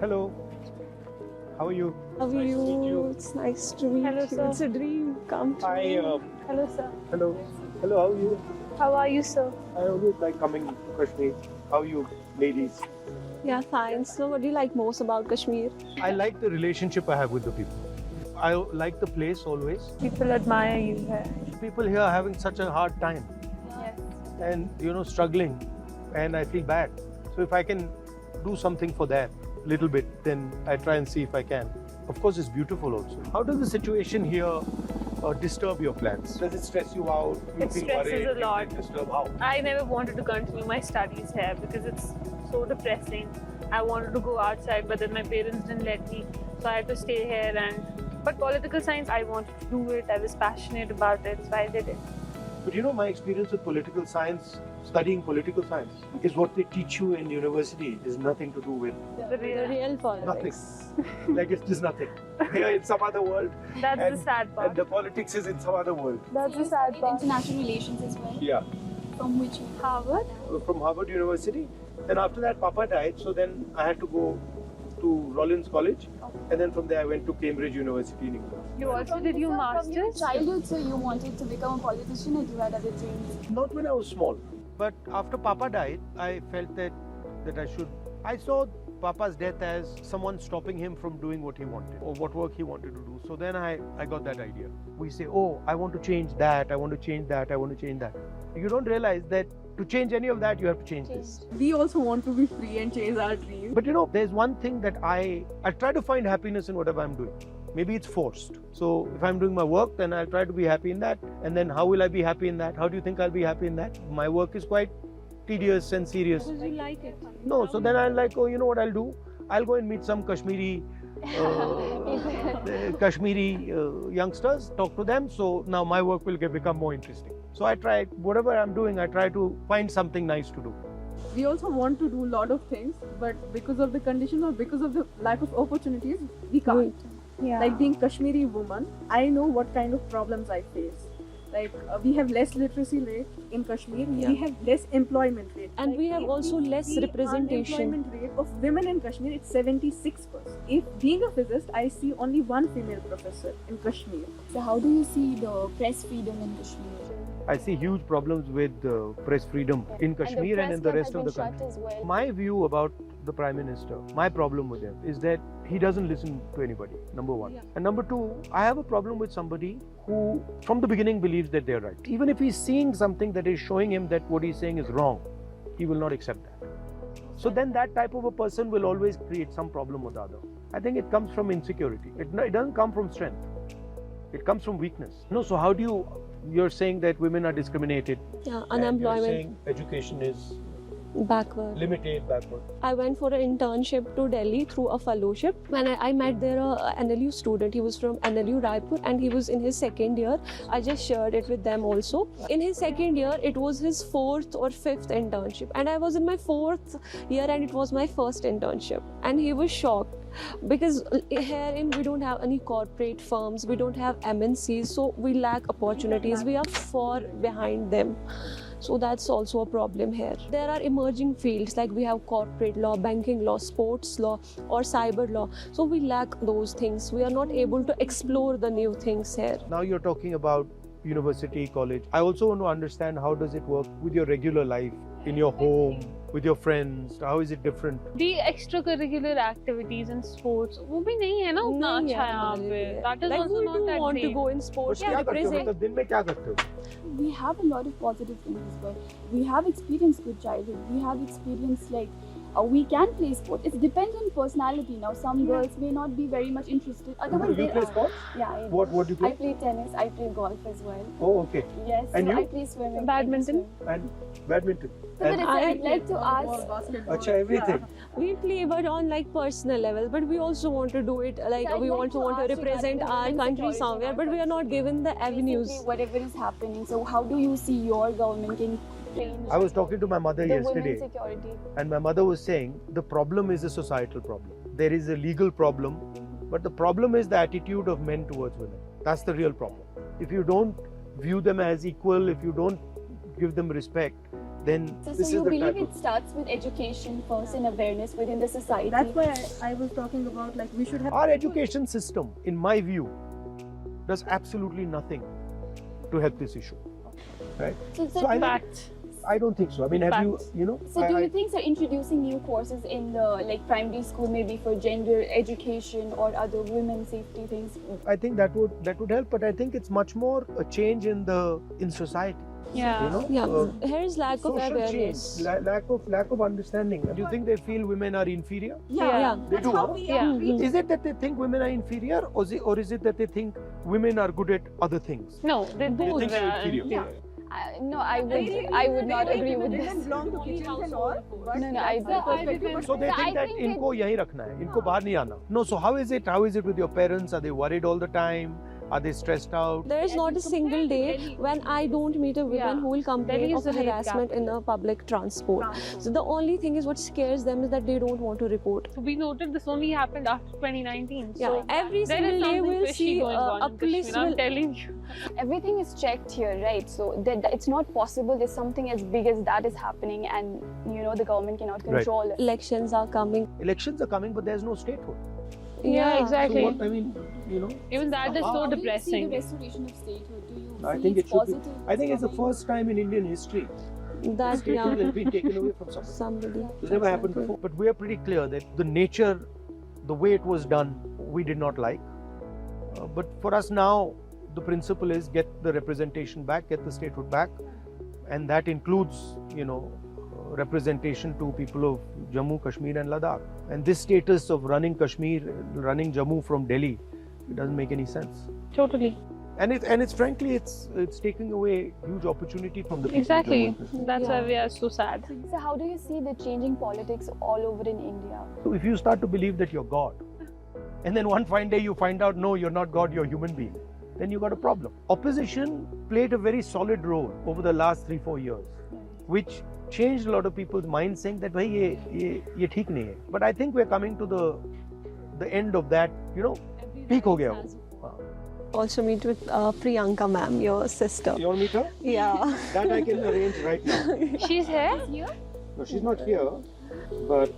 Hello. How are you? How are Nice to meet you? you. It's nice to meet Hello, you. sir. It's a dream come true. Hello, sir. Hello. Hello, how are you? How are you, sir? I always like coming to Kashmir. How are you, ladies? Yeah, fine. So, what do you like most about Kashmir? I like the relationship I have with the people. I like the place always. People admire you here. People here are having such a hard time Yes. and, struggling, and I feel bad. So if I can do something for that little bit, then I try and see if I can. Of course, it's beautiful also. How does the situation here disturb your plans? Does it stress you out? You It feel stresses worried? a lot. Does it disturb how? I never wanted to continue my studies here because it's so depressing. I wanted to go outside, but then my parents didn't let me, so I had to stay here. But political science, I wanted to do it. I was passionate about it, so I did it. But my experience with political science, studying political science, is what they teach you in university is nothing to do with The The real, real politics. like it's just nothing. Here in some other world, that's and- the sad and part. the politics is in some other world. That's So the you sad studied part. international relations as well. Yeah, From which Harvard? from Harvard University. Then after that, Papa died, so then I had to go to Rollins College, and then from there I went to Cambridge University in England. You also did your From your masters? childhood, so you wanted to become a politician, or you had other dreams? Not when I was small, but after Papa died, I felt that I should. I saw Papa's death as someone stopping him from doing what he wanted or what work he wanted to do. So then I got that idea. We say, oh, I want to change that, I want to change that, I want to change that. You don't realize that to change any of that, you have to change this. We also want to be free and chase our dreams. But there's one thing that I try to find happiness in whatever I'm doing. Maybe it's forced. So if I'm doing my work, then I'll try to be happy in that. And then how will I be happy in that? How do you think I'll be happy in that? My work is quite tedious and serious. Because you like it. No, so then I'll like, oh, you know what I'll do? I'll go and meet some Kashmiri youngsters, talk to them. So now my work will become more interesting. So I try, whatever I'm doing, I try to find something nice to do. We also want to do a lot of things, but because of the conditions or because of the lack of opportunities, we can't. Yeah. Like being Kashmiri woman, I know what kind of problems I face. Like we have less literacy rate in Kashmir, Yeah. we have less employment rate. And Like, we have if also we less see representation. Unemployment rate of women in Kashmir, it's 76%. If being a physicist, I see only one female professor in Kashmir. So how do you see the press freedom in Kashmir? I see huge problems with press freedom in Kashmir and in the rest of the country. My view about the Prime Minister, my problem with him is that he doesn't listen to anybody, number one. Yeah. And number two, I have a problem with somebody who from the beginning believes that they're right. Even if he's seeing something that is showing him that what he's saying is wrong, he will not accept that. So then that type of a person will always create some problem with the other. I think it comes from insecurity. It doesn't come from strength. It comes from weakness. No, so how do you're saying that women are discriminated. Yeah, and unemployment, you're saying education is backward. limited, backward. I went for an internship to Delhi through a fellowship. When I met there a NLU student, he was from NLU Raipur and he was in his second year. I just shared it with them also. In his second year, it was his 4th or 5th internship. And I was in my 4th year and it was my first internship. And he was shocked. Because here we don't have any corporate firms, we don't have MNCs, so we lack opportunities, we are far behind them. So that's also a problem here. There are emerging fields like we have corporate law, banking law, sports law or cyber law. So we lack those things. We are not able to explore the new things here. Now you're talking about university, college. I also want to understand how does it work with your regular life, in your home, with your friends. How is it different? The extracurricular activities and sports, वो भी नहीं है ना उतना नहीं अच्छा है यहाँ हमारे पे. लिए. That is Like also we not do that want to great. go in sports, क्या करते हो? represent. मतलब दिन में क्या करते हो? We have a lot of positive things as well. We have experienced good childhood. We have experienced like we can play sport. It depends on personality. Now some girls may not be very much interested. Otherwise, You they play are. sports? Yeah. I do. What do you I play? play tennis. I play golf as well. Oh, okay. Yes. And so you? I play swimming. Badminton? And badminton. So And I'd like to ask. Basketball. Acha, everything. We play but on like personal level, but we also want to do it like Yeah, I'd we like want to to ask represent regarding our women's country security in somewhere, our but we are not given the avenues. Basically, whatever is happening. So how do you see your government can change I was talking to my mother the yesterday, women's security? and my mother was saying the problem is a societal problem. There is a legal problem, but the problem is the attitude of men towards women. That's the real problem. If you don't view them as equal, if you don't give them respect, then So this is you the believe type it starts with education first and awareness within the society? That's why I was talking about, like, we should have. Our education system, in my view, does absolutely nothing to help this issue. Right? So I Fact. I don't think so. I mean, have you, you know? So do you think introducing new courses in the like primary school, maybe for gender education or other women safety things? I think that would help, but I think it's much more a change in society. Yeah. You know? Yeah, here is lack of Social awareness. change, lack of understanding. Do you think they feel women are inferior? Yeah. They do. Huh? Yeah. Is it that they think women are inferior, or is it that they think women are good at other things? No, they both think they're are inferior? inferior. No, I would not agree with Women this. belong to kitchens and all. But No, I that's the perspective. So they So I think that think इनको यहीं रखना है, इनको बाहर नहीं आना. No, so how is it? How is it with your parents? Are they worried all the time? Are they stressed out? There is not a single day when I don't meet a woman Yeah. who will complain Delhi of is a rape harassment in a public transport. So the only thing is what scares them is that they don't want to report. We noted this only happened after 2019. Yeah, So every there single is day something we'll fishy see going on a in police Kashmir, I'm will. telling you. Everything is checked here, right? So that it's not possible. There's something as big as that is happening, and the government cannot Right. control it. Elections are coming. Elections are coming, but there's no statehood. Yeah, So exactly. what I mean, Even that is so How do you see depressing. the restoration of statehood? Do you I see think it's it should be. positive? I think it's the first time in Indian history That statehood has been taken away from somebody. somebody. It's never happened before. But we are pretty clear that the nature, the way it was done, we did not like. But for us now, the principle is get the representation back, get the statehood back, and that includes, representation to people of Jammu, Kashmir, and Ladakh. And this status of running Kashmir, running Jammu from Delhi, it doesn't make any sense. Totally. And it's frankly, it's taking away huge opportunity from the people. of Exactly. Jammu and Kashmir. That's why we are so sad. So how do you see the changing politics all over in India? So if you start to believe that you're God, and then one fine day you find out, no, you're not God, you're a human being, then you got a problem. Opposition played a very solid role over the last 3-4 years, which changed a lot of people's minds, saying that bhai ye theek nahi hai. But I think we're coming to the end of that, peak ho gaya wo. Also meet with Priyanka ma'am, your sister. You want to meet her? Yeah. That I can arrange right now. She's here? No, she's not here, but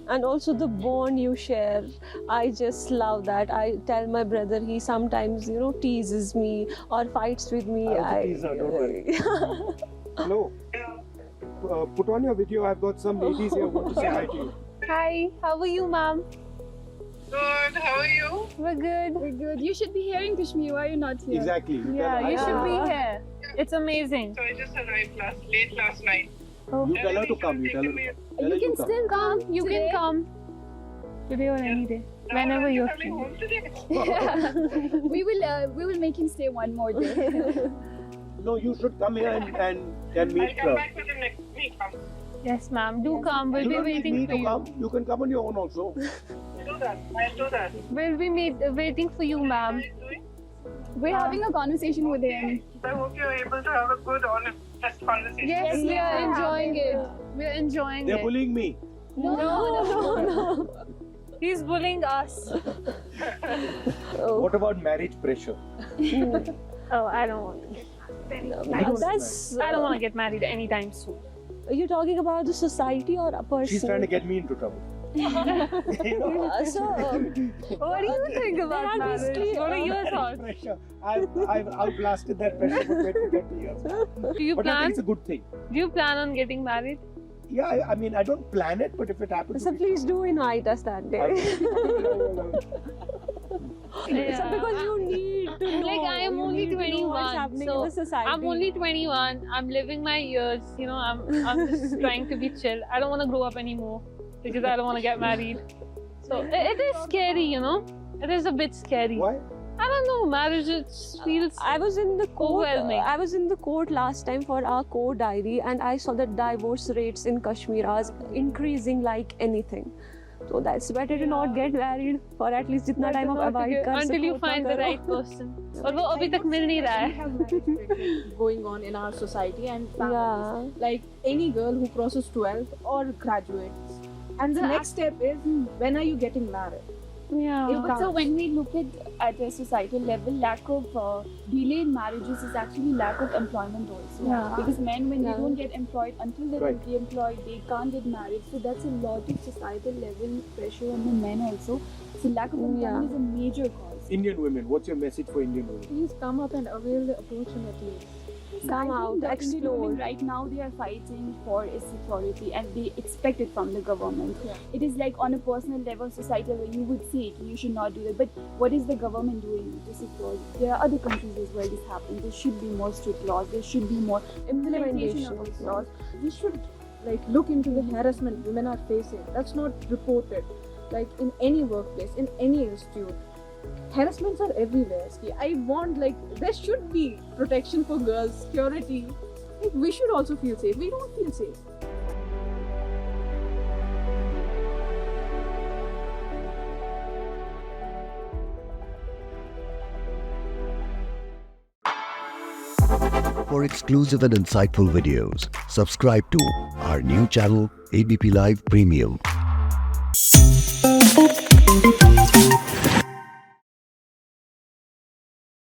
And also the bond you share, I just love that. I tell my brother, he sometimes, teases me or fights with me. I'll tease her, don't worry. Hello. Put on your video. I've got some ladies here who want to say hi to you. Hi, how are you, ma'am? Good, how are you? We're good. We're good. You should be here in Kashmir. Why are you not here? Exactly. Yeah, you should be Yeah. here. It's amazing. So I just arrived late last night. You tell her to come. You tell her. Tell her You can come. still come. You can come today or any day, whenever you're free. Coming home today. we will make him stay one more day. No, you should come here and I'll meet come her. back with the next week. Yes, ma'am. Do come. We'll You be don't need waiting me for to you. come. You can come on your own also. Do that. I'll do that. We'll be waiting for you, ma'am. How are you doing? We're having a conversation with him. I hope you're able to have a good, honest conversation. Yes, we are enjoying it. We're enjoying They're it. bullying me. No. He's bullying us. What about marriage pressure? Oh, I don't want to get That's. I don't want to get married anytime soon. You're talking about the society or a person? She's trying to get me into trouble. So, What do you think about They are marriage? basically, What are your Marriage thoughts? pressure. I've outlasted that pressure for 20-30 years. Do you But I plan? think it's a good thing. Do you plan on getting married? Yeah, I mean, I don't plan it, but if it happens, so please do invite us that day. So because you need to know. Like, I am you only need to know what's 21, happening so in the society. I'm only 21. I'm living my years. I'm just trying to be chill. I don't want to grow up anymore because I don't want to get married. So it is scary, It is a bit scary. Why? I don't know. Marriage just feels. I was in the court. Overwhelming. I was in the court last time for our court diary, and I saw that divorce rates in Kashmir are increasing like anything. So that's better to not get married for at least जितना time आप avoid कर until you सको find उतना the करो. right person. और वो अभी तक मिल नहीं रहा We है. have marriage pressure going on in our society and families. Yeah. Like any girl who crosses 12th or graduates. And the next step is, when are you getting married? Yeah. So when we look at a societal level, lack of delayed marriages is actually lack of employment also. Yeah. Because men, when they Yeah. don't get employed, until they're Right. employed, they can't get married. So that's a lot of societal level pressure on the men also. So lack of employment is a major cause. Indian women, what's your message for Indian women? Please come up and avail the opportunities. Come I out, think that Indian women explore. right now they are fighting for a security and they expect it from the government. Yeah. It is like on a personal level, societal level, you would say it, you should not do that. But what is the government doing to secure it? There are other countries as well this happens. There should be more strict laws. There should be more implementation of these laws. We should look into the harassment women are facing. That's not reported. Like in any workplace, in any institute. Harassments are everywhere. See, I want there should be protection for girls, security. We should also feel safe. We don't feel safe. For exclusive and insightful videos, subscribe to our new channel ABP Live Premium.